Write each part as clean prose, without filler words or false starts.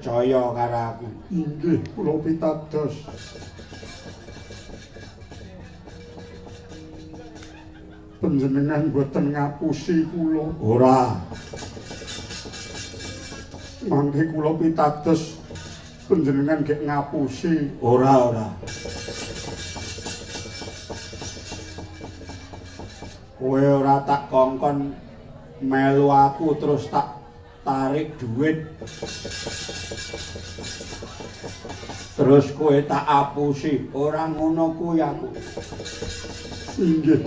percaya karo aku. Inggih, kula pitados. Panjenengan boten ngapusi kula. Ora. Mangke kula pitados panjenengan gek ngapusi. Ora. Kowe ora tak kongkon melu aku terus tak tarik duit. Terus kowe tak apusi. Ora ngono kuwi aku. Inggih.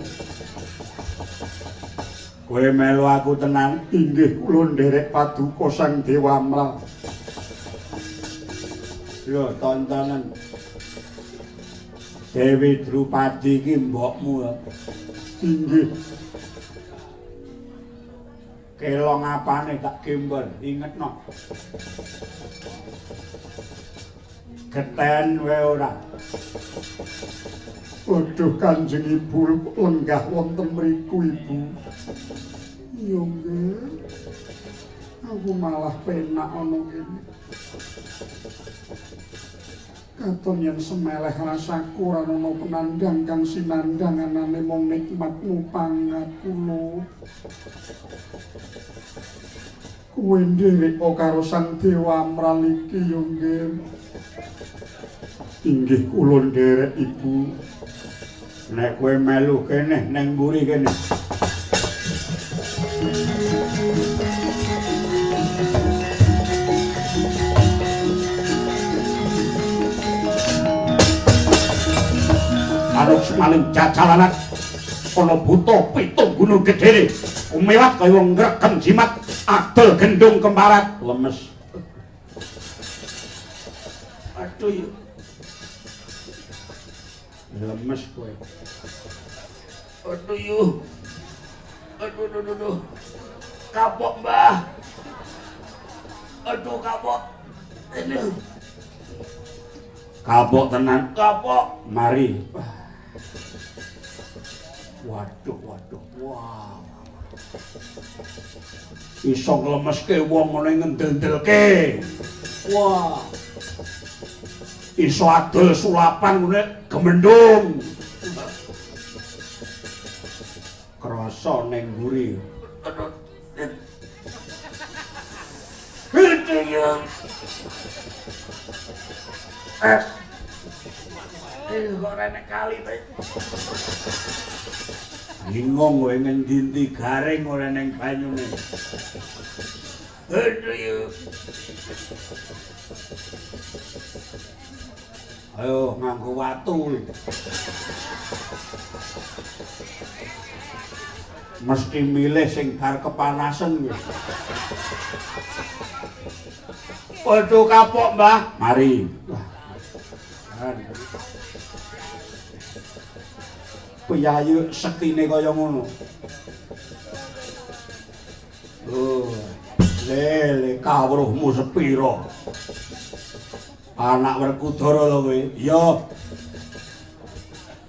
Kowe melu aku tenan. Inggih, kula nderek paduka Sang Dewa Amral. Lho, tontonan. Dewi Drupadi iki mbokmu. Inggih. Kelong apane tak gembel, ingetno. Geten wae ora. Waduh Kanjeng Ibu lenggah wonten mriku Ibu. Iya nggih. Aku malah penak ana kene. Katon yen semeleh rasaku ora ana penandang kang sinandang anane mung nikmatmu pangaku lho. Kuwi nderek karo Sang Dewa Amral iki yo nggih. Inggih kula nderek Ibu. Nek kowe melu kene ning mburi kene. Arep semaling jajalanan ana buta pitung gunung gedhe umewat kaya wong ngregem jimat adol gendung kemparat lemes. Aduh yo. Lemes kowe. Aduh yo. Aduh. Kapok, Mbah. Aduh kapok. Aduh. Kapok tenan. Kapok. Mari. Waduh. Wah. Iso nglemeske wong ngene ngendel-ndelke. Wah. Iso adol sulapan ngene gemendung. Krasa ning mburi. Gede ya. Kok renek kali to. Bingung kowe ngendi-endi garing ora ning banyune. Aduh yo. Ayo nganggo watu. Mesti milih sing bar kepanasan ya. Waduh kapok, Mbah. Mari. Piyayu sektine kaya ngono. Oh, lele kawruhmu sepira? Anak Werkudara lho kowe. Iya.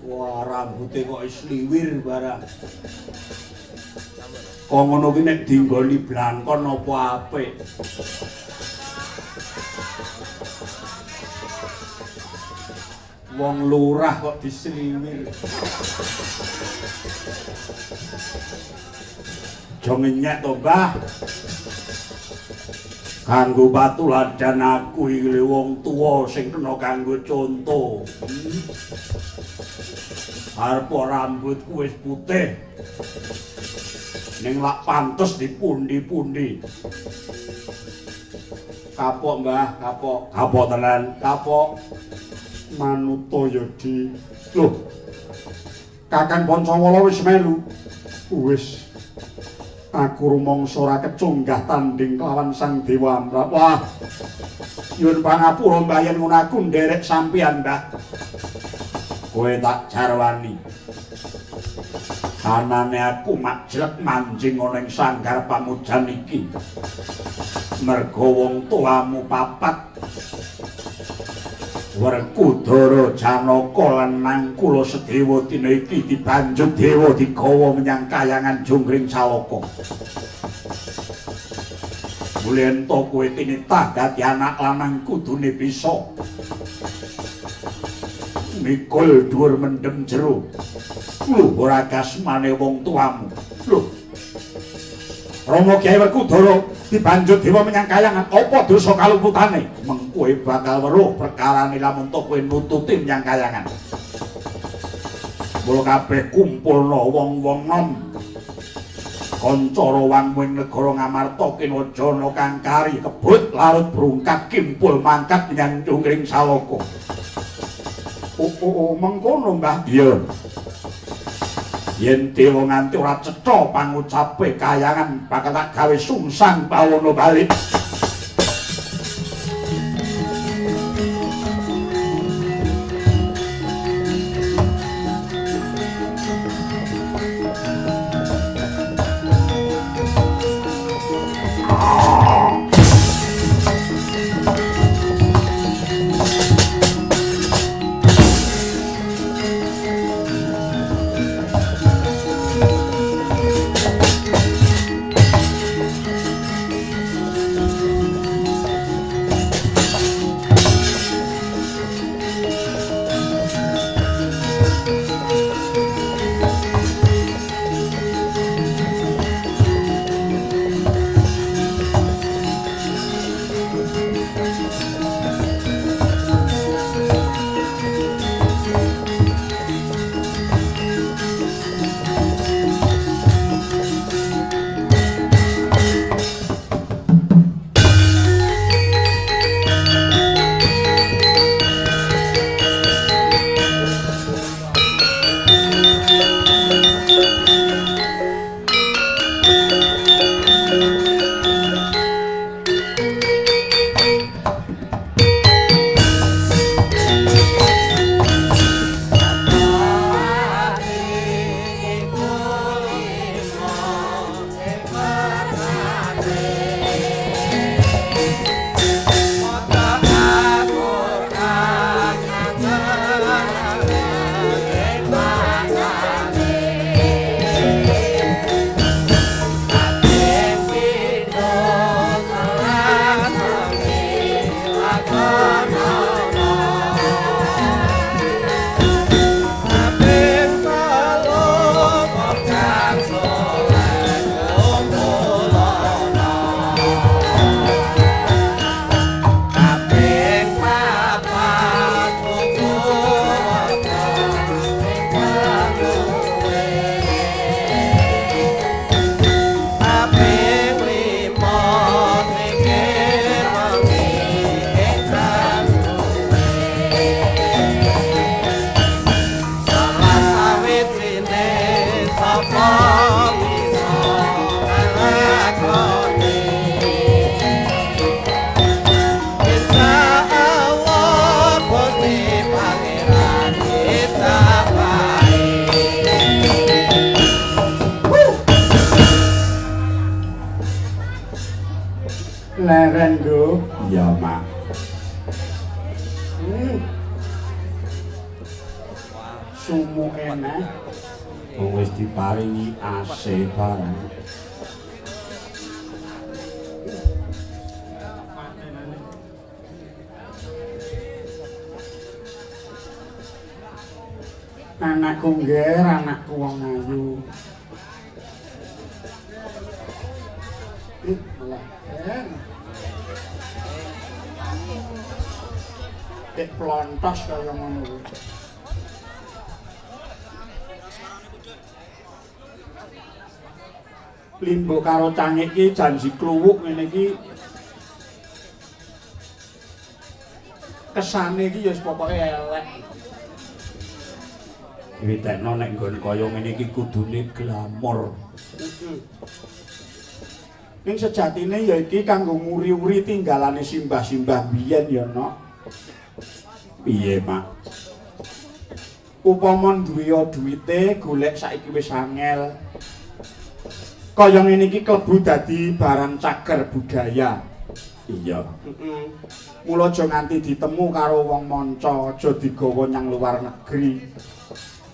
Wah, rambuté kok isliwir barang. Kok ngono ki nek dinggoni blangkon apa apik. Wong lurah kok disliwir. Aja ngenyek to, Mbah. Kanggo patuladan aku iki wong tuwa sing kena kanggo conto. Arep rambutku wis putih. Ning lak pantes dipundi-pundi. Kapok, Mbah, kapok. Kapok tenan, kapok. Manuta ya di. Loh. Kakang Pancawala wis melu. Wis. Aku rumangsa ora kecunggah tanding kelawan Sang Dewa Amral. Wah. Nyuwun pangapura Mbah yen ngono aku nderek sampeyan, Mbah. Kowe tak jarwani. Anane aku majlek manjing ana ing sanggar pamujan iki. Merga wong tuamu papat. Werkudara, Janaka lan Nangkula Sedewa dina iki dibanjut dewa digawa menyang kayangan Junggring Saloka. Mulih ento kowe tinitah dadi anak lanang kudune bisa mikul dhuwur mendem jero. Luhur akasmane wong tuamu. Lho. Rama Kyai Werkudara dibanjut dewa menyang kayangan apa dosa kaluputane? Mengkowe bakal weruh perkarane lamun kowe nututi menyang kayangan. Mula kabeh kumpulna wong-wong nom. Kancara wangmuing negara Ngamarta Kinwajana kang kari kebut larut brungkat kimpul mangkat menyang Cungkring Saloka. Oh, mengkono Mbah. Iya. Yen dewa nganti ora cetha pangucape kayangan bakal tak gawe sungsang pawana balik. Leren go. Iya, Mak. Sumu enak. Wis diparingi AC barang. Anakku ngger, anakku wong ayu. Dek plontos kaya ngono. Limbo karo cangik iki janji kluwuk ngene iki. Kesane iki ya pokoke elek. Witekno nek nggon kaya ngene iki kudune glamor. Ning sejatine ya iki kanggo nguri-uri tinggalane simbah-simbah biyen ya, Nok. Piye, Mak? Upama duwe duwite golek saiki wis angel. Kaya ngene iki klebu dadi barang cager budaya. Iya. Mula aja nganti ditemu karo wong manca, aja digawa nyang luar negeri.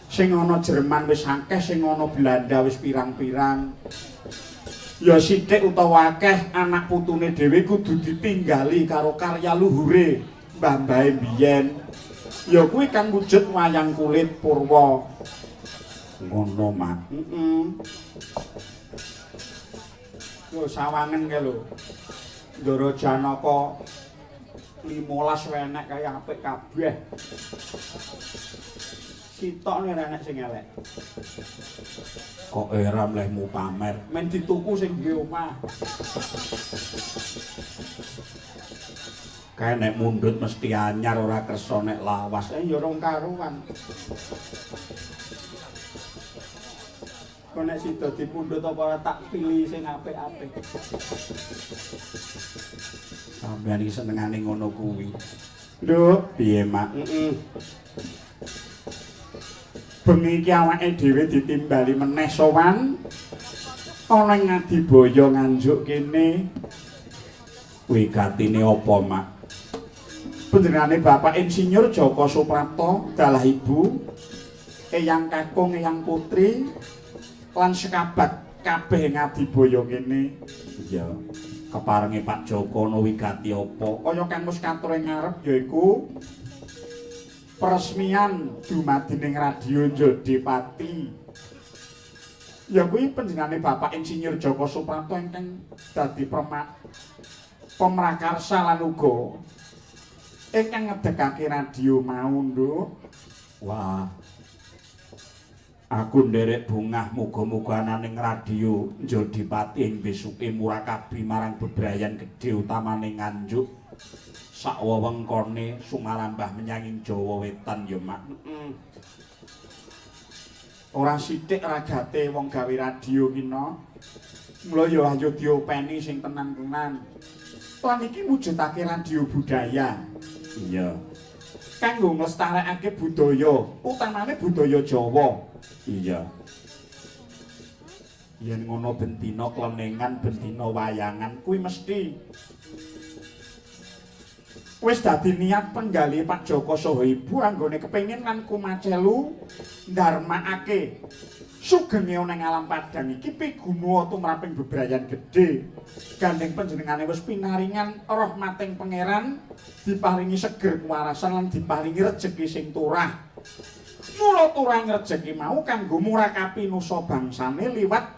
Sing ana Jerman wis akeh, sing ana Belanda wis pirang-pirang. Ya sithik utawa akeh anak putune dhewe kudu ditinggali karo karya luhure mbah-mbahe biyen. Ya kuwi kang wujud wayang kulit Purwa. Ngono, Mak. Lho sawangen ke lho. Ndara Janaka 15 wenek kaya apik kabeh. Sitok nek enek sing elek. Kok era mlehmu pamer? Men dituku sing duwe omah. Kae nek mundhut mesti anyar ora kersa nek lawas. Ya rong karuan. Kok nek sida dipundhut apa ora tak pilih sing apik-apik. Sampeyan iki senengane ngono kuwi. Lho, Piye, Mak? bengi iki awake dhewe ditimbali meneh sowan ana ing Ngadibaya Nganjuk kene. Kuwi gatine apa, Mak? Panjenengane Bapak Insinyur Joko Suprapto, dalah Ibu, Eyang Kakung, Eyang Putri lan sekabat kabeh Ngadibaya kene. Iya. Keparenge Pak Joko no wigati apa? Kaya kang wis katur ing ngarep yaiku peresmian dumadining Radio Jodipati. Ya kuwi panjenengane Bapak Insinyur Joko Suprapto ingkang dadi pemrakarsa lan uga ingkang ngedekake radio mau, Nduk. Wah. Aku nderek bungah muga-muga ananing radio Jodipati ing besuke murakabi marang bebrayan gedhe utamane Nganjuk. Sak wewengkone sumarambah menyang ing Jawa Wetan ya, Mak. Ora sithik ragate wong gawe radio kina. Mula ya ayo diopeni sing tenan-tenan. Lan iki mujudake radio budaya. Iya. Kanggo nglestarekake budaya, utamane budaya Jawa. Iya. Yen ngono bendina klenengan, bendina wayangan kuwi mesti wis dadi niat penggali Pak Joko saha Ibu anggone kepengin lan kumacelu ndarmakake sugenge ana ing alam Padang iki pigunuwa tumraping bebrayan gedhe. Gandeng panjenengane wis pinaringan rahmating pangeran, diparingi seger kuwarasan lan diparingi rejeki sing turah. Mula turang rejeki mau kanggo murakapi nusa bangsane liwat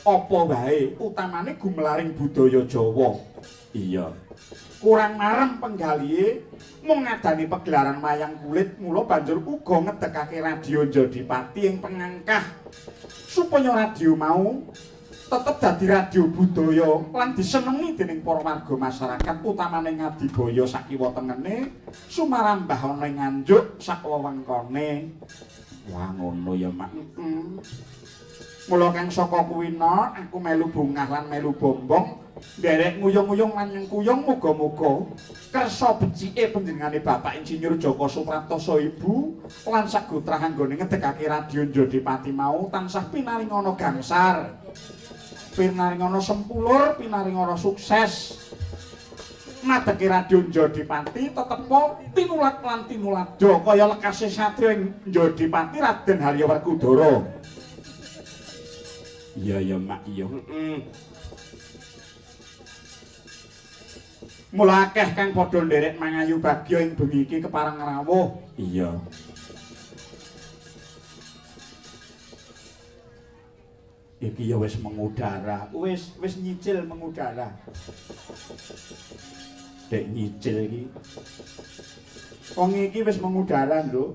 apa wae, utamane gumelaring budaya Jawa. iya. Kurang marem penggalihe mung ngadani pegelaran wayang kulit, mula banjur uga ngedekake Radio Jodipati ing pengangkah supaya radio mau tetep dadi radio budaya lan disenengi dening para warga masyarakat utamane Ngadibaya sakiwa tengene sumarambah ana ing Nganjuk sak wewengkone. Wah ngono ya, Mak. Mula kang saka kuwina aku melu bungah lan melu bombong nderek nguyung-nguyung lan nyengkuyung muga-muga kersa becike panjenengane Bapak Insinyur Joko Suprapto saha Ibu lan sagutrah anggone ngedekake Radio Jodipati mau tansah pinaringana gangsar, pinaringana sempulur, pinaringana sukses. Madheke Radio Jodipati tetepa tinulat lan tinulada kaya lekase satriya ing Jodipati Raden Haryawerkudara. Iya ya, Mak, iya. Mula akeh kang padha nderek mangayu bagya ing bengi iki kepareng rawuh. Iya. Iki ya wis mengudara. Wis nyicil mengudara. Dek nyicil iki. Wong iki wis mengudara, Nduk.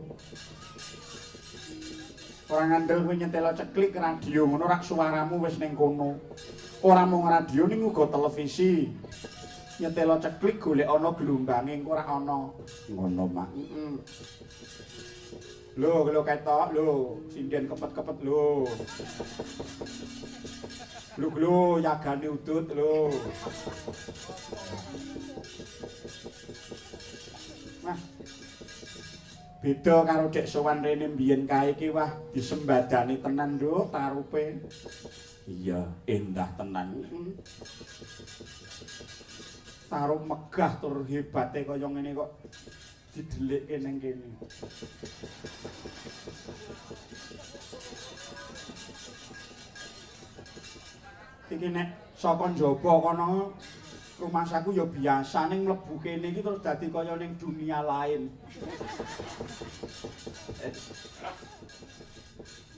Ora ngandel kowe nyetelo ceklik radio ngono rak suaramu wis ning kono. Ora mung radio ning uga televisi. Nyetelo ceklik golek ana gelombange engko ora ana. Ngono, Mak. Lho ketok lho, sinden kepet-kepet lho. Glu yagane udut lho. Nah. Beda karo dek sowan rene mbiyen kae iki wah disembadani tenan Nduk tarupe. Iya, endah tenan. Tarup megah tur hebate kaya ngene kok didelikke ning kene. Iki nek saka njaba kono rumah saku ya biasa ning mlebu kene iki terus dadi kaya ning dunia lain.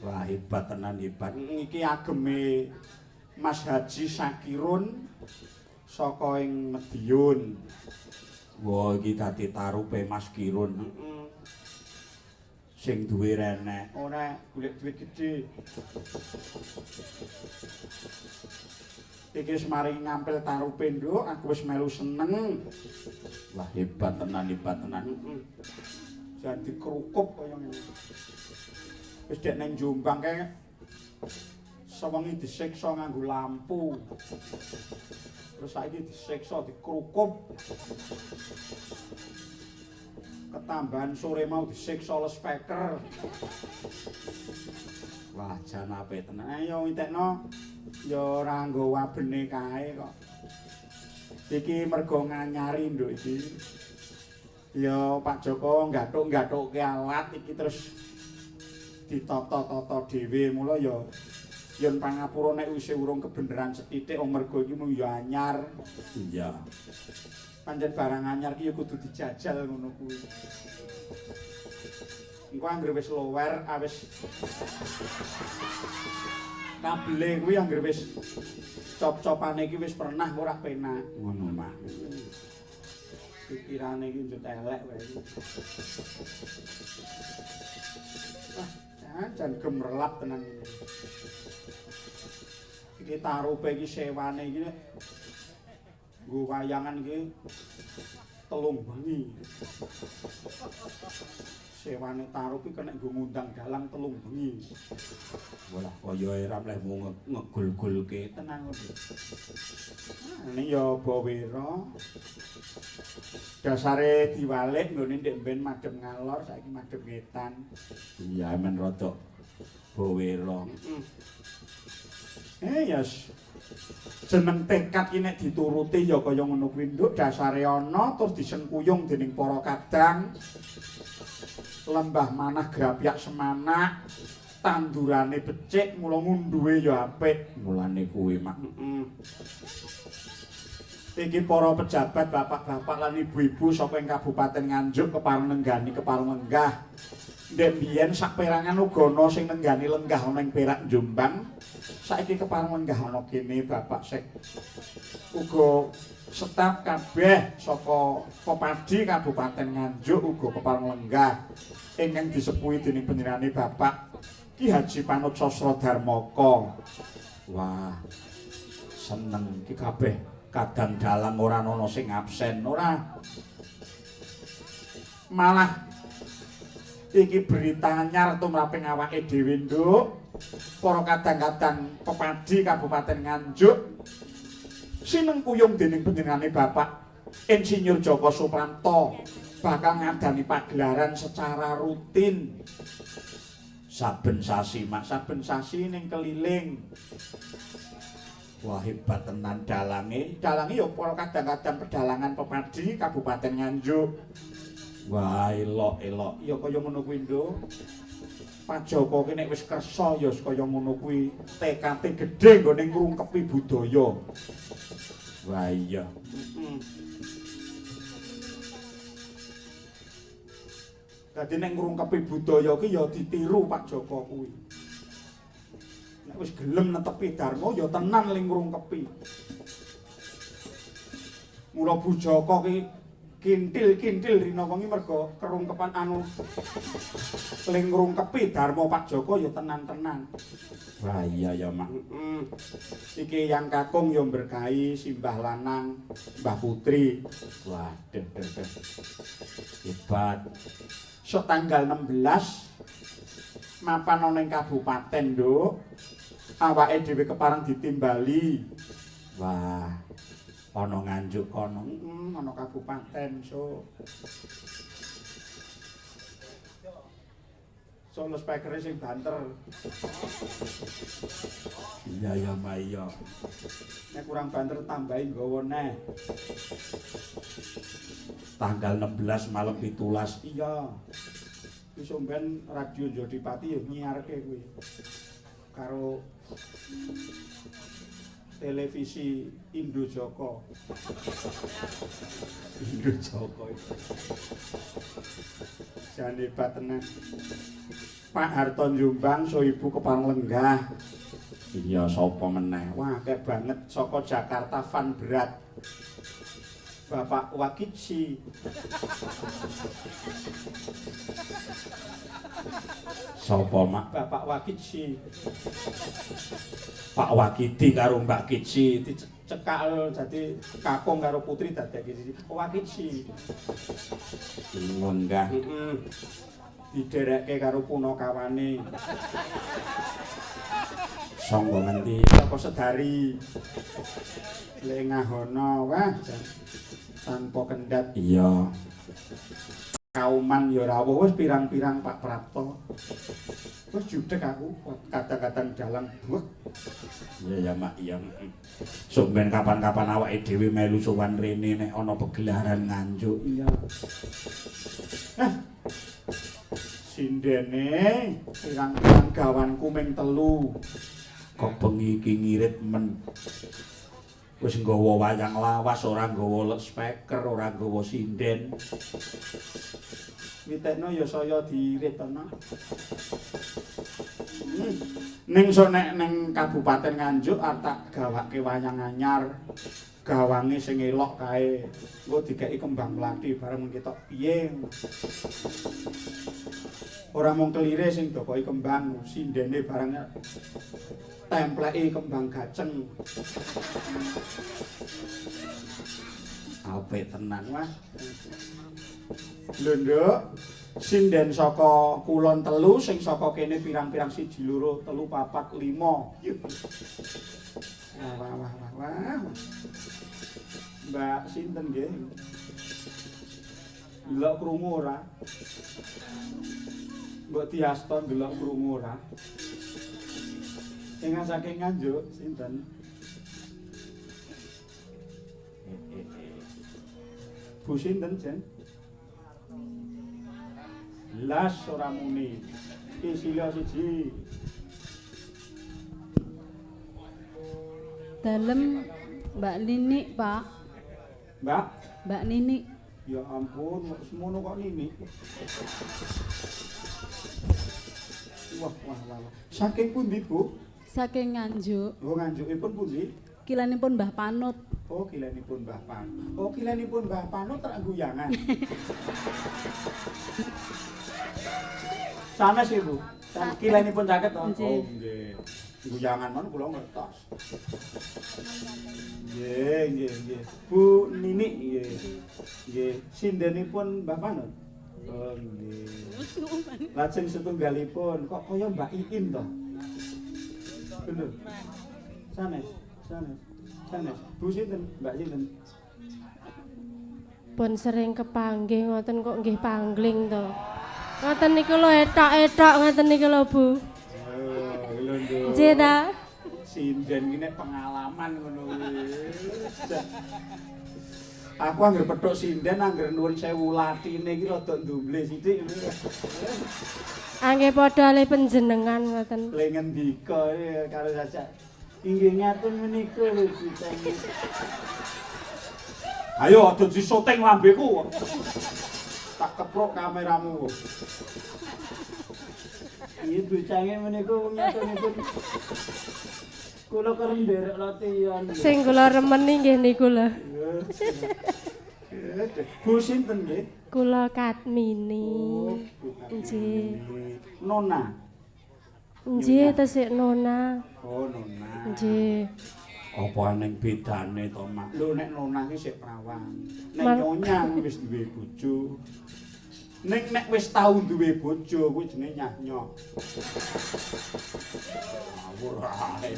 Wah, hebat tenan hebat. Iki ageme Mas Haji Sakirun saka ing Madiun. Wah, iki dadi tarupe Mas Kirun. Sing duwe renek. Ora golek duit gedhe. Iki wis mari ngampil tarupe nduk, aku wis melu seneng. Wah, hebat tenan hebat tenan. Jan dikerukup kaya ngene. Wis dek nang Jombang kae sewengi disiksa nganggo lampu. Terus saiki disiksa dikerukup. Ketambahan sore mau disiksa les speaker. Wah, jan apik tenan. Ayo entekno ya ora nggo wabene kae kok. Iki mergo nganyari nduk iki. Ya Pak Joko nggathuk-nggathukke alat iki terus ditata-tata dhewe mula ya yen pangapura nek wis urung kebeneran sethithik wong mergo iki mung ya anyar. Iya. Pancen barang anyar ki ya kudu dijajal ngono kuwi. Engko anggere wis lower awis kabele kuwi anggere wis cop-copane iki wis pernah ora penak. Ngono mah. Pikirane iki njut elek wae. Jan gemerlap tenan iki. Iki tarupe iki sewane iki nggo wayangan iki telung bengi. Sewane tarup iki kena nggo ngundang dalang telung bengi. Walah kaya ora mleh mau ngegul-gulke Tenang ngono. Ini ya Bawira. Dasare diwalik nggone ndek mben madhep ngalor saiki madhep ngetan. iya men rada bawira. Yes. Jeneng tekad ki nek dituruti ya kaya ngono kuwi nduk dasare ana terus disengkuyung dening para kadang. Lembah manah grapyak semanak, tandurane becik mula ngunduhe ya apik. Mulane kuwi mak. Iki para pejabat bapak-bapak lan ibu-ibu saka ing Kabupaten Nganjuk keparenggani keparenggah. Ndek biyen saperangan uga ana sing nenggani lenggah ana ing Perak Jombang. Saiki keparenggah ana kene Bapak Sek. Uga staf kabeh saka Pepadi Kabupaten Nganjuk uga keparenggah ingkang disepuhi dening panjenengane Bapak Ki Haji Panut Sasra Darmaka. Wah. Seneng iki kabeh kadang dalang ora ana sing absen ora. Malah iki berita anyar tumraping awake dhewe nduk. Para kadang-kadang Pepadi Kabupaten Nganjuk sinengkuyung dening panjenengane Bapak Insinyur Joko Supranto bakal ngadani pagelaran secara rutin Saben sasi mak. saben sasi ning keliling. Wah hebat tenan dalange. Dalange ya para kadang-kadang pedalangan Pepadi Kabupaten Nganjuk. Wah elok-elok. Ya kaya ngono kuwi nduk. Pak Joko ki nek wis kersa ya kaya ngono kuwi. Tekate gedhe nggone ngrungkepi budaya. Wah iya. Dadi nek ngrungkepi budaya ki ya ditiru Pak Joko kuwi. Nek wis gelem netepi dharma ya tenan ling ngrungkepi. Mula Bu Joko ki kintil-kintil rina wengi mergo kerungkepan anu ling ngrungkepi dharma Pak Joko ya tenan-tenan. Wah iya ya mak. Iki yang kakung ya berkahi simbah lanang Mbah Putri. Wah deh. Hebat. Sok tanggal 16 mapan ana ing kabupaten nduk. Awake dhewe kepareng ditimbali. Wah. Ana Nganjuk kono. Ana kabupaten so. Sono speaker sing banter. Iya ya mak iya. Nek kurang banter tambahin nggawa neh. Tanggal 16 malam 17. Iya. Wis sampean radio Jodipati ya nyiarke kuwi. Karo televisi Indojoko. Indojoko. Jan hebat tenan. Pak Harto Jombang so ibu kepang lenggah. Iya sapa meneh? Wah, akeh banget saka Jakarta Van Berat. Bapak Wakici. Sapa mak? Bapak Wakici. Pak Wakidi karo Mbak Kici. Dicekak dadi kakung karo putri dadi Wakici. Ngunggah. Heeh. Diderekke karo punakawane. Sangga ngendi? Saka Sedari. Lek ngahono wah tanpa kendat. Iya. Kauman ya rawuh wis pirang-pirang Pak Prapto. Wis judeg aku kata-katan dalang. Wah, Iya ya mak iya. Sumben kapan-kapan awake dhewe melu sowan rene nek ana pegelaran nganjuk. iya. Sindene pirang-pirang gawan kuming telu. Kok bengi iki ngirit men. Wis nggawa wayang lawas, ora nggawa speaker, ora nggawa sinden. Witekno ya saya diirit ana. Ning sonek ning Kabupaten Nganjuk arep gawake wayang anyar. Gawange sing elok kae. Engko dikeki kembang mlathi bareng ketok piye. Ora mung kelire sing dokoki kembang, sindene bareng templeki kembang gaceng. Apik tenan. Wah. Lho, Nduk. Sinden saka kulon telu, sing saka kene pirang-pirang 1 2 3 4 5. Wah. Mbak sinten nggih? Delok krungu ora? Mbok diasta delok krungu ora? Ingkang saking Nganjuk sinten? Bu sinten, Jen? Las ora muni. Iki sila siji. Dalem Mbak Nini, Pak. Mbak, Mbak Nini. ya ampun, semono kok Nini. Wah. Saking pundi, Bu? Saking Nganjuk. Oh, Nganjukipun pundi? Kilanipun Mbah Panut. Oh, kilanipun Mbah Panut. Oh, kilanipun Mbah Panut tak guyangan. Sanes Ibu. Kilanipun saged to? Nggih. Oh, nggih. Guyangan mon kula ngertos. Nggih. Bu Nini nggih. Nggih, sindenipun Mbah Panut. Oh, nggih. Lajeng setunggalipun kok kaya Mbak Iin to? Bener. Sanes. Bu sinten? Mbak sinten? Pun sering kepanggih ngoten kok nggih pangling to. Ngoten niku lho etok-etok ngoten niku lho Bu. Oh, lho Nduk. Nggih ta? Sinden ki nek pengalaman ngono kuwi. Aku anggere petuk sinden anggere nuwun sewu latine iki rada ndumble sithik. Angge padha le panjenengan ngoten. Le ngendika karo Caca. Inggih ngaten menika lho diteng. Ayo aja disoting lambeku. Tak keprok kameramu. Iki bicange menika ngatenipun. Kula kerem nderek latihan. Sing kula remen nggih niku lho. Bu sinten nggih? Kula Katmini. Nggih. Nona. Nggih tesih Nona. Oh, Nona. Nggih. Apa ning bedane to mak? Lho nek Nona ki sik perawan. Nek Mal- Nyonya wis duwe bojo. Nek wis tau duwe bojo kuwi jenenge nyah-nyok. Ngawur ae.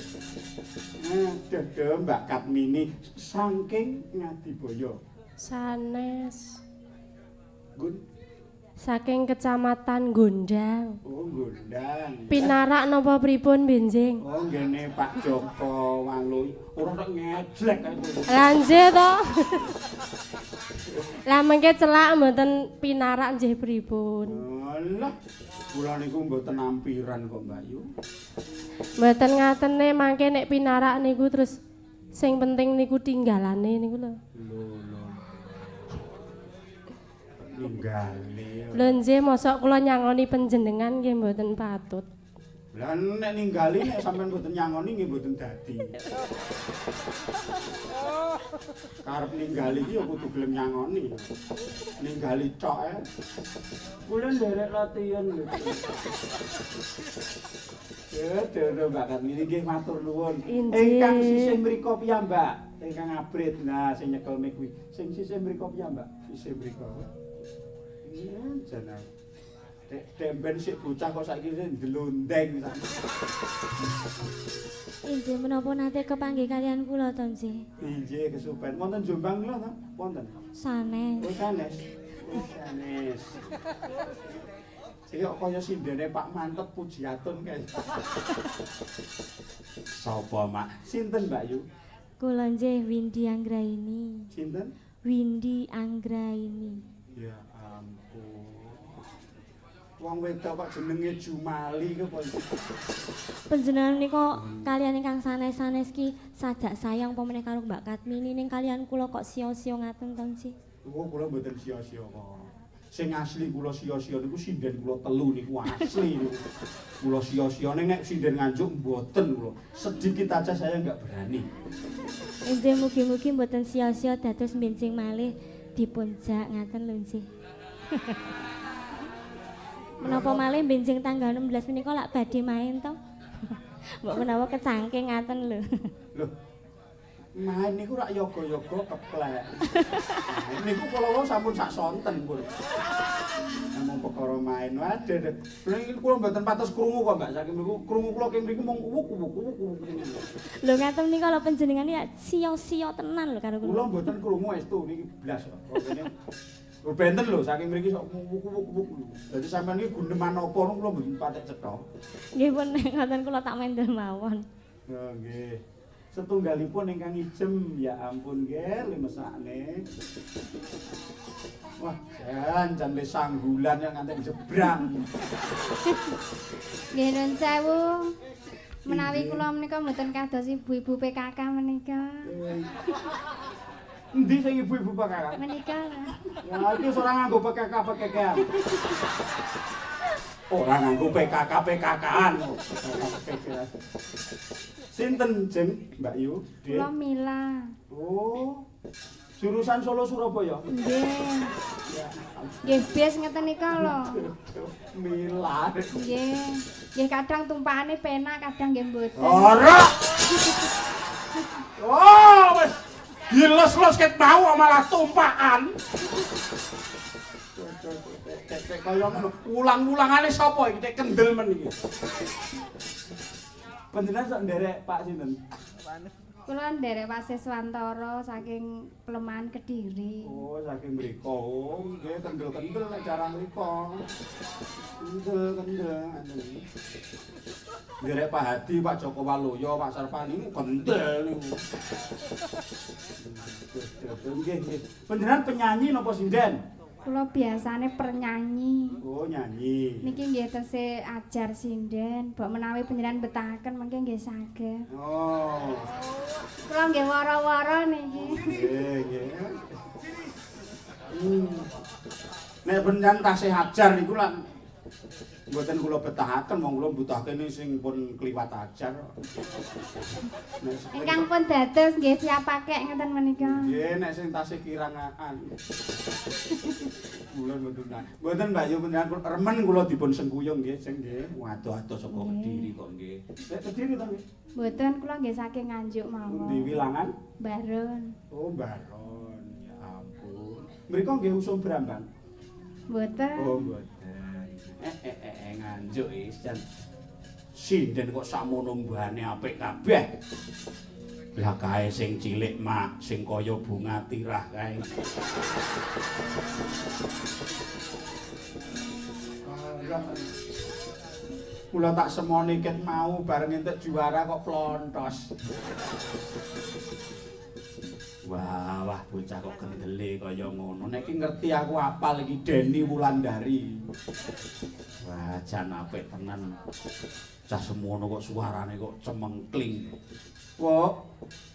Dede Mbak Katmini saking Ngadibaya. Sanes. Gun. Saking Kecamatan Gondang. Oh, Gondang. Pinarak napa pripun benjing? Oh, ngene Pak Joko Waluy. Ora tok ngejlek kae. Lah nggih to. Lah mengke celak mboten pinarak nggih pripun? Alah, kula niku mboten ampiran kok, Mbak Yu. Mboten ngatene mangke nek pinarak niku terus Sing penting niku tinggalane niku lho. Ninggali. Lho nggih mosok kula nyangoni panjenengan nggih mboten patut. Lah nek ninggali nek sampean mboten nyangoni nggih mboten dadi. Karep ninggali iki ya kudu gelem nyangoni. Ninggali tok Kula nderek latihan lho. Ya, dhewe bakat nggih matur nuwun. Ingkang sisih mriko piyambak, ingkang abrit. Nah, sing nyekel mik kuwi. Sing sisih mriko piyambak, sisih mriko. Iya, jeneng. Demben sik bocah kok saiki ndelondeng sak. Inggih menapa nate kepanggih kalian kula to nggih? Inggih kesupen. Wonten Jombang kula to? Wonten. Sanes. Oh sanes. Oh sanes. Iki kok kaya sindene Pak Mantep Pujiatun kae. Sapa, Mak? Sinten, Mbak Yu? Kula nggih Windy Anggraini. Sinten? Windy Anggraini. Ya ampun. Wong wedok kok jenenge Jumali kok. Panjenengan nika kalian ingkang sanes-sanes ki sajak sayang apa meneh karo Mbak Katmini ning kalian kula kok sia-sia ngaten to nggih. Oh, kula mboten sia-sia kok. Sing asli kula sia-sia niku sinden kula telu niku asli niku. Kula sia-sia ning nek sinden nganjuk mboten kula. Sedikit aja saya enggak berani. Inggih mugi-mugi mboten sia-sia dados benjing malih dipunjak ngaten lho nggih. Menapa malih benjing tanggal 16 menika lak badhe main to? Mbok menawa kecangking ngaten lho. Lho. Main niku rak yoga-yoga keplek. Niku kula sampun sak sonten pun. Namung perkara main waduh. Lha kula mboten patos krungu kok Mbak saking mriku krungu kula keng mriku mung uwuk-uwuk. Lho ngaten nika lho panjenengan ya sia-sia tenan lho karo Kula mboten krungu estu niki blas kok. Kok benten lho saking mriki sok uwuk-uwuk. Dadi sampean iki guneman apa kula mboten patek cetha. Nggih pun ngoten kula tak mendel mawon. Oh nggih. Setunggalipun ingkang ijem ya ampun nggih lemesane. Wah, jan wis sanggulan yang nganti jebrang. Nggih nun sewu. Menawi kula menika mboten kados ibu-ibu PKK menika. Endi sing ibu-ibu PKK? Menika. Ya iki ora nganggo PKK. Ora nganggo PKK-PKK-an. Sinten jeng Mbak Yu? Kula Mila. Oh. Jurusan Solo Surabaya. Nggih. Nggih bis ngeten nika lho. Mila. Nggih. Nggih kadang tumpakane penak, kadang nggih mboten. Ora. Oh, wis diles-les ket mau malah tumpakan. Kaya ngono. Ulang-ulangane sapa iki tek kendel men iki. Panjenengan sak nderek Pak sinten? Kula nderek Pak Siswantoro saking Pelemahan Kediri. Oh, saking mriko. Oh, nggih kendel-kendel nek cara mriko. Kendel. Nderek Pak Hadi, Pak Joko Waloyo, Pak Sarpani niku kendel niku. Nggih. Panjenengan penyanyi napa sinden? Kula biasane pernyanyi. Oh, nyanyi. Niki nggih tesih ajar sinden, mbok menawi panjenengan betahaken mengke nggih saged. Oh. Kula nggih wara-wara niki. Nggih. Nek panjenengan tasih ajar niku lan mboten kula betahaken, mong kula mbutuhake sing pun kliwat ajar. Ingkang pun dados nggih siap pakai ngeten menika. Nggih, nek sing tasih kirangan. Kula mboten Mbak Yu panjenengan remen kula dipun sengkuyung nggih, sing nggih. Waduh saka Kediri kok nggih. Nek Kediri to nggih? Mboten kula nggih saking Nganjuk mawon. Pundi Wilangan? Baron. Oh, Baron. Ya ampun. Mriko nggih usum Brambang. Mboten. Oh, mboten. Nganjuk wis jan sinden kok sakmono mbane apik kabeh. Lah kae sing cilik mak sing kaya bunga tirah kae. Kula tak semoni ket mau bareng entuk juara kok plontos. Wah, bocah kok kendele kaya ngono. Nek iki ngerti aku apal iki Deni Wulandari. Wah, jan apik tenan. Cah semono kok suarane kok cemengkling. Wok,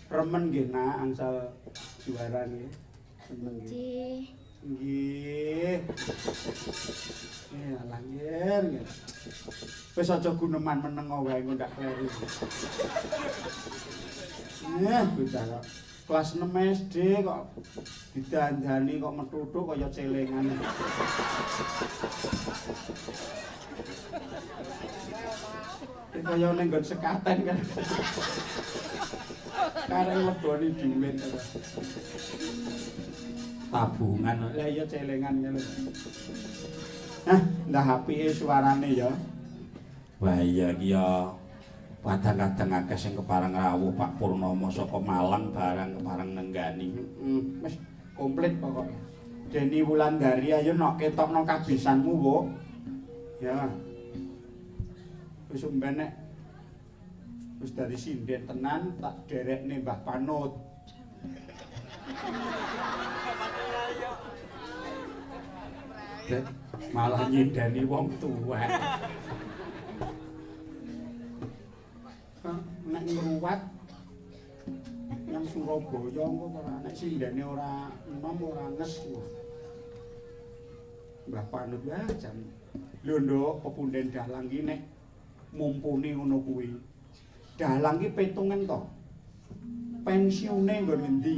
remen nggih nak angsal juara nggih. Remen nggih. Nggih. Nggih. Alah nggih. Wis aja guneman meneng wae engko ndak kleru. Bocah kok kelas 6 SD kok didandani kok metuthuk kaya celengan. Kaya ning nggon sekaten kan. Kareng leboni dhuwit to. Tabungan. Lah iya celengan ngono. Ndah apike suarane ya. Wah iya iki ya kadang-kadang akeh sing kepareng rawuh Pak Purnomo saka Malang barang kepareng nenggani. Wis komplit pokoknya. Deni Wulandari ayo nok ketokno kabisanmu, Wuk. Ya. Wis mbene wis dadi sinden tenan tak derekne Mbah Panut. Malah nyindani wong tuwek. Nek ngruwat yang Surabaya engko ora nek sindene ora enom ora nges. Mbah Panut ya jam. Lho nduk pepunden dalang ki nek mumpuni ngono kuwi. Dalang ki petungen to. Pensiune nggon ngendi?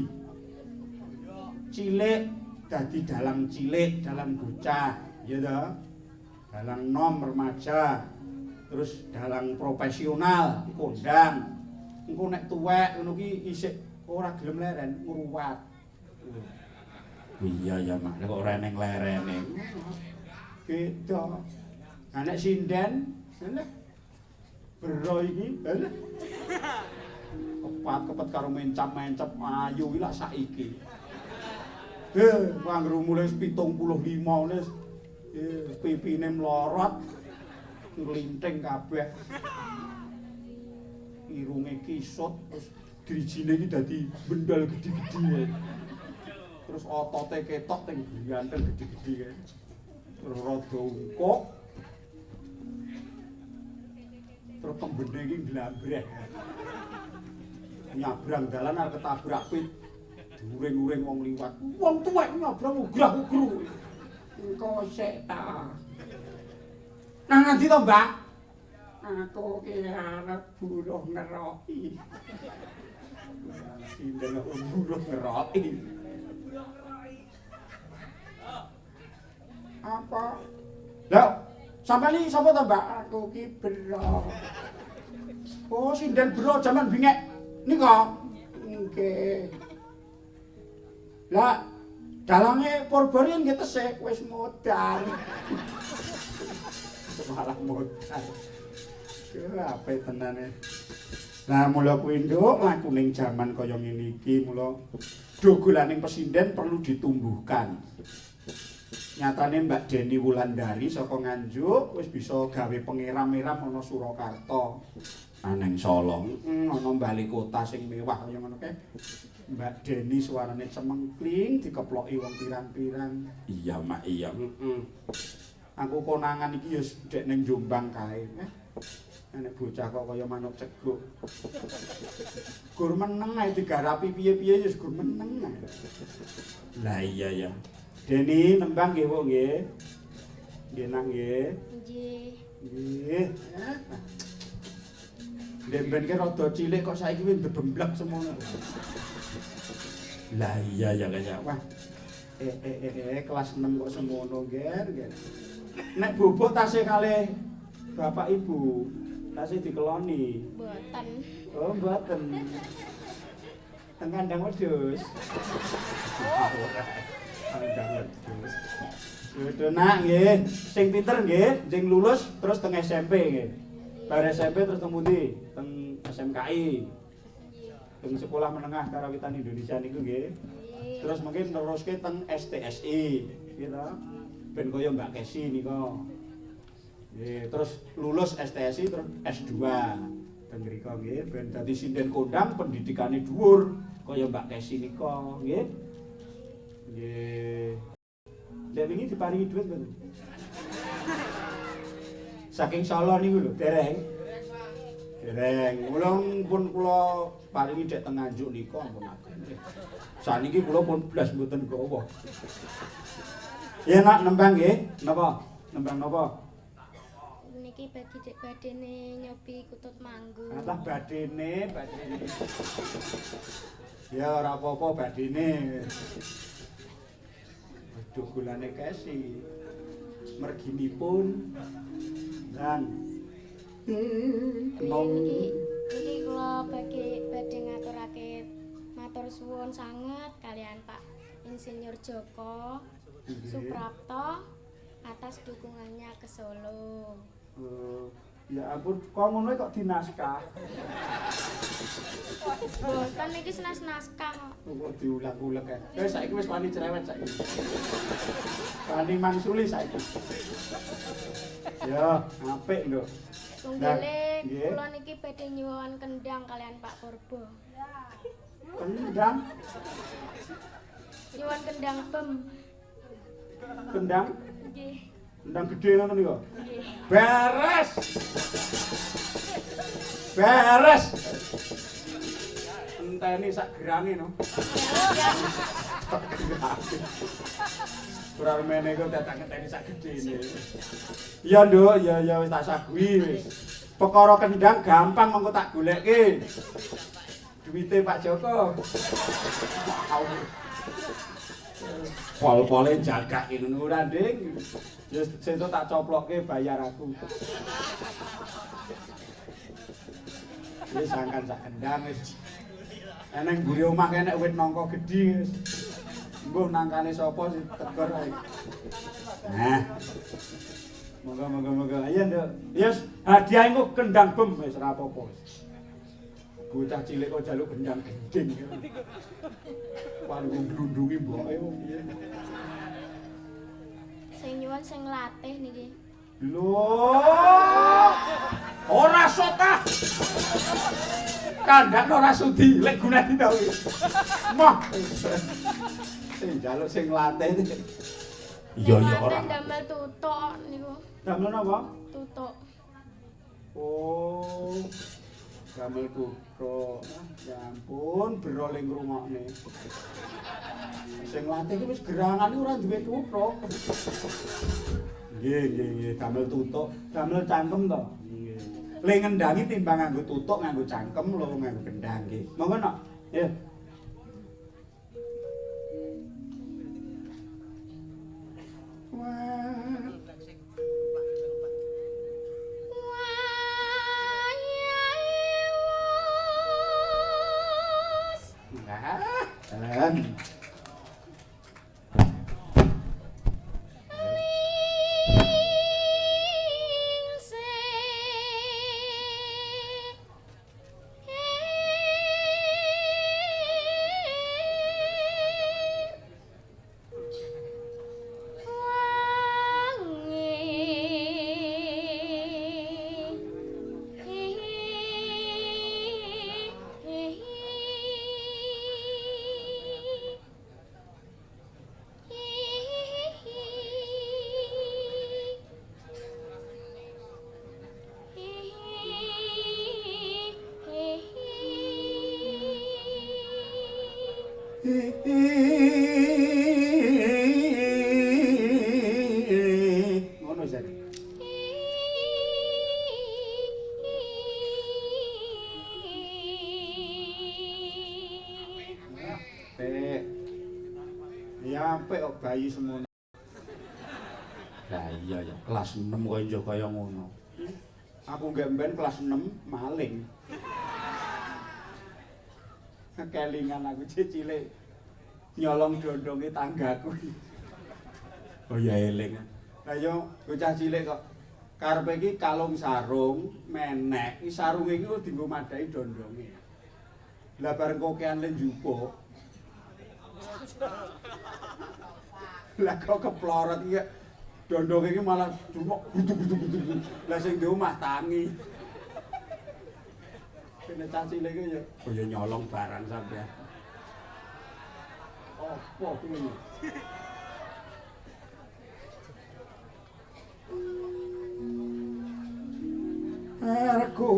Cilik dadi dalang cilik, dalang bocah, ya toh. Dalang nom remaja. Terus dalang profesional kondang. Engko nek tuwek ngono ki isih ora gelem leren ngruwat. Iya ya mak kok ora ning lerene. Gitu. Nah nek sinden, lha bero iki, lha. Kepet karo mencap-mencap ayu iki lak saiki. Anggere mulai 75 wis pipine mlorot. Nglinting kabeh. Irunge kisut terus drijine iki dadi bendal gedhi-gedhi. Terus otote ketok teng ganteng gedhi-gedhi kae. Terus rada ungkuk. Terus kembene iki nglambreh. Nyabrang dalan arep ketabrak pit. Uring-uring wong liwat. Wong tuwek nyabrang ugrah-ugru. Engko sik ta. Nang ngendi to, Mbak? Aku ki arep buruh ngeroki. Sinden kok buruh ngeroki. Apa? Lah, sampeyan iki sapa to, Mbak? Aku ki Bro. Oh, sinden Bro jaman bingek nika. Nggih. Lah, dalange Purbalingga nggih tesih wis modal. Malah modal. Apa tenane. Nah, mula kuwi nduk laku ning jaman kaya ngene iki, mula dogolaning pesinden perlu ditumbuhkan. Nyatane Mbak Deni Wulandari saka Nganjuk wis bisa gawe pengiram-iram ana Surakarta. Aneng Solo. Ana bali kota sing mewah kaya ngono kae. Mbak Deni suarane cemengkling dikeploki wong pirang-pirang. Iya mak iya. Aku konangan iki ya ndek ning Jombang kae. Nek bocah kok kaya manuk ceguk. Gur meneng ae digarapi piye-piye ya gur meneng ae. Lah iya ya. Deni nembang nggih, Wuk nggih. Nggih nak nggih. Nggih. Nggih. Demben ki rada cilik kok saiki wis bebemblek semono. Lah iya ya kaya. Wah. Kelas 6 kok semono, Ger. Nek bubuk tasih kalih Bapak Ibu, tasih dikeloni. Mboten. Oh, mboten. Teng kandang wedhus. Kandang wedhus. Sudah nak nggih, sing pinter nggih, sing lulus terus teng SMP nggih. Bar SMP terus teng pundi? Teng SMKI. Teng Sekolah Menengah Karawitan Indonesia niku nggih. Terus mungkin neruske teng STSI, gitu. Ben kaya Mbak Kesi nika. Nggih, terus lulus STSI terus S2. Teng mriko nggih, ben dadi sinden kondang pendidikane dhuwur kaya Mbak Kesi nika, nggih. Nggih. Lek wingi diparingi dhuwit mboten? Saking Solo niku lho, dereng. Dereng, pun kula paringi dek teng Nganjuk nika ampun ageng. Saniki kula pun blas mboten gawa. Ya nak nembang nggih, napa? Nembang napa? Niki bagi dek badene nyobi kutut manggung. Alah badene. Ya ora apa-apa badene. Aduh gulane kesi. Merginipun. Dan Niki kula badhe ngaturake matur suwun sanget kalian Pak Insinyur Joko Suprapto atas dukungannya ke Solo. Ya ampun, kok ngono kok dinaskah? Boten niki naskah kok. Kok diulang-ulang kae. Wis saiki wis wani cerewet saiki. Wani mangsuli saiki. Ya, apik lho. Tunggale nggih. kula niki badhe nyuwun kendang kalian Pak Purbo. Kendang, Nyuwun kendang bem. kendang, Nggih. kendang gede ngono niku. Nggih. Beres. Beres. Enteni sak gerange no. Ora mene kok dadak ngenteni sak gedene. Iya, Nduk, ya wis tak saguhi wis. Perkara kendang gampang mengko tak goleki. Duwite Pak Joko. Pol-pole jagake ngono ora, Ding. Ya sesuk tak coplokke bayar aku. Wis sangkan sak kendang wis. Eneng mburi omah kene wit nangka gedhi wis. Mbuh nangkane sapa sing tegur ae. Nah. Moga-moga. Ayo, Nduk. Yes, hadiah engko kendang bem wis ora apa-apa wis. Bocah cilik kok jaluk kendang gending. Paling nglundungi mboke wong piye. Sing nyuwun sing latih niki. Lho. Ora sotah. Kandhang ora sudi, lek gunane ta kuwi. Moh. Sing njaluk sing latih. Iya ora. Damel tutuk niku. Damel napa? Tutuk. Oh. Damel kutro. Ya ampun, beroling ngrungokne. Sing latih iki wis gerangane ora duwe kutro. Nggih, damel tutuk, damel cangkem to. Nggih. Le ngendangi timbang nganggo tutuk, nganggo cangkem lho nganggo gendang nggih. Monggo nok. Ya. Jalan. Ngono jane. Pek. Ya apik kok bayi semono. Lah iya ya, kelas 6 kok njo kaya ngono. Aku gemben kelas 6 maling. Kelingan aku cilik nyolong dondonge tanggaku. Oh ya eling. Ayo bocah cilik kok karepe iki kalung sarung menek. Iki sarunge iki dienggo madhahi dondonge. Lah bareng kokean le njupuk. Lah kok keplorot iki dondonge iki malah cuma gudu-gudu. Lah sing di omah tangi. Kene caci lagi ya. Oh ya nyolong barang sampean. Apa kuwi? Aku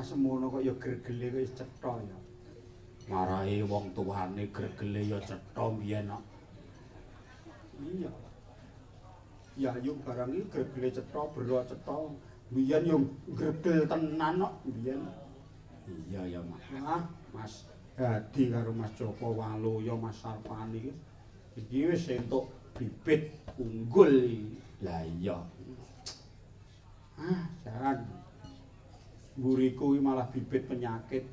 semono kok ya gregele kok cetha ya. Marahi wong tuane gregele ya cetha biyen kok. Iya. Ya yuk barang iki gregele cetha, bero cetha. Biyen yo gregel tenan kok biyen. Iya ya, Mas. Wah, Mas Hadi karo Mas Joko Waluyo, Mas Sarpani iki wis entuk bibit unggul iki. Lah iya. Jangan. Mburiku iki malah bibit penyakit.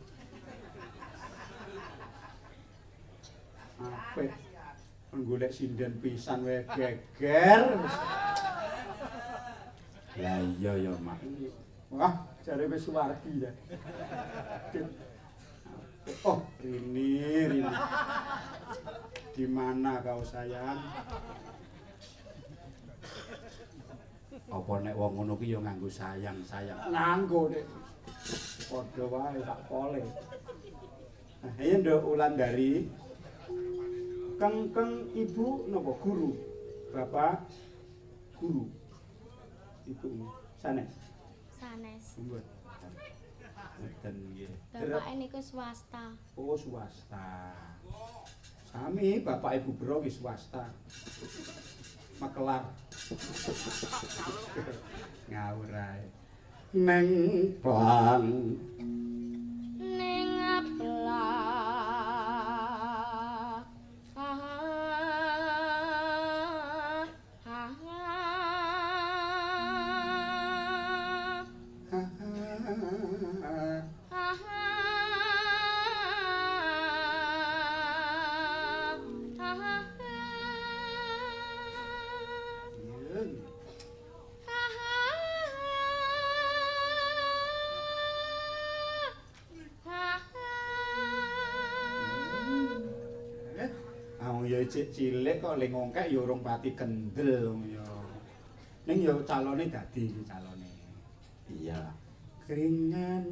Apik. Golek sinden pisan wae geger. Lah iya ya, Mas. Wah, jare wis suwargi ya. Oh, Rini. Di mana kau sayang? Apa nek wong ngono ki ya nganggo sayang. Nganggo nek. Padha wae tak pole. Nah, iya Nduk Wulandari. Keng ibu napa guru? Bapak guru. Ibu sanes. Sanes. Mboten. Mboten nggih. Bapake niku swasta. Oh, swasta. Sami bapak ibu bro ki swasta. Makelar. Ngawur ae. Neng plang Ning aplah. cek cilik kok ling ngongkek ya urung pati kendel ya. Ning ya calone dadi calone. Iya. Keringan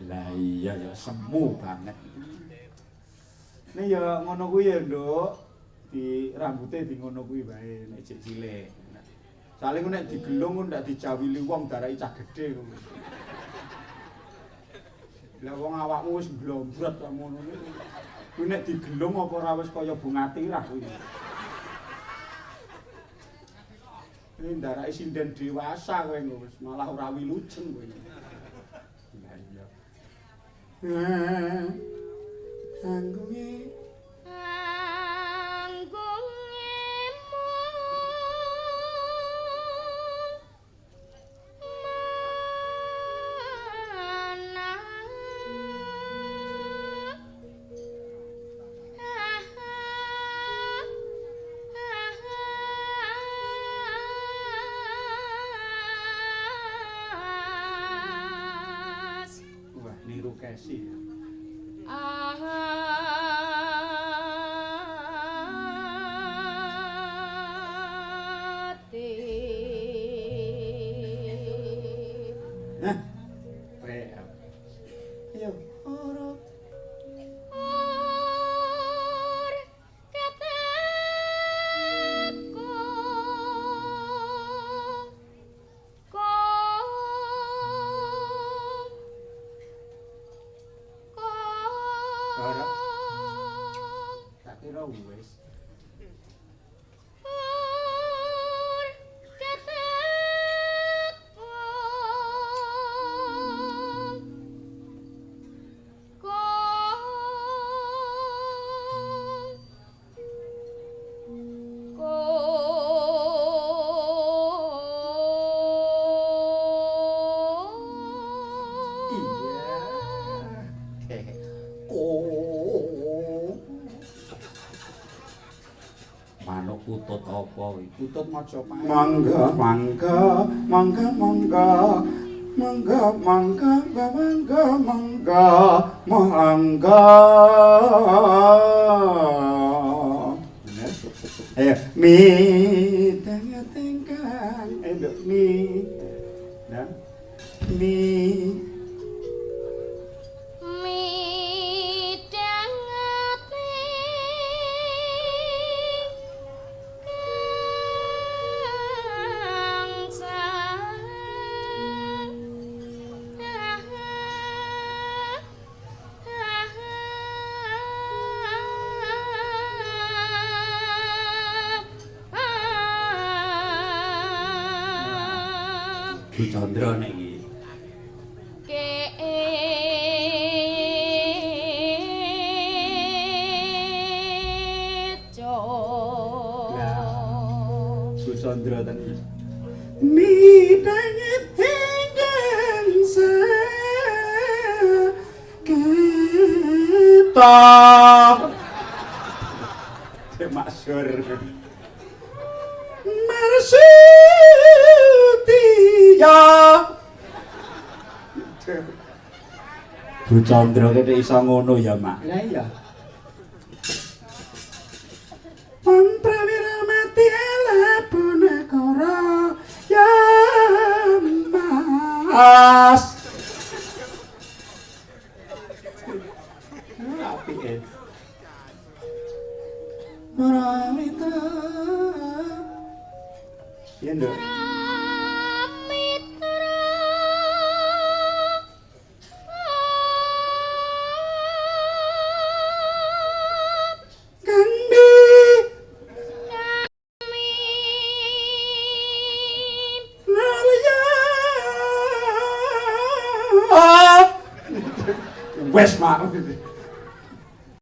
Lah iya ya semu banget. nek ya ngono kuwi ya, Nduk. Di rambute di ngono kuwi wae nek cek cilik. Soale ku nek digelung ndak dijawili wong darake cah gedhe ngono. Lah wong awakmu wis blombrot kok ngono niku. Kuwi nek digelung apa ora wis kaya bunga tirah kuwi. Ini ndarake sinden dewasa kowe engko wis malah ora wilujeng kowe. Lah iya. Anggunge wah niru Kesi. Manuk kutut apa iki? Kutut Majapahit. Mangga mangga mangga mangga mangga mangga mangga mangga mangga. Ayo mi tengah-tengah. Ayo mi Ya. Mi Bu Chandra nek iki. Bu Chandra tenan. mi dangit ingkang kita Masyhur. Marsutia Bu Chandra kene iso ngono ya, Mak. lah iya Prawira mati ala punakara ya mas Apike. Maramita Iya, Nduk. Kandi Nalia Wes, Mak.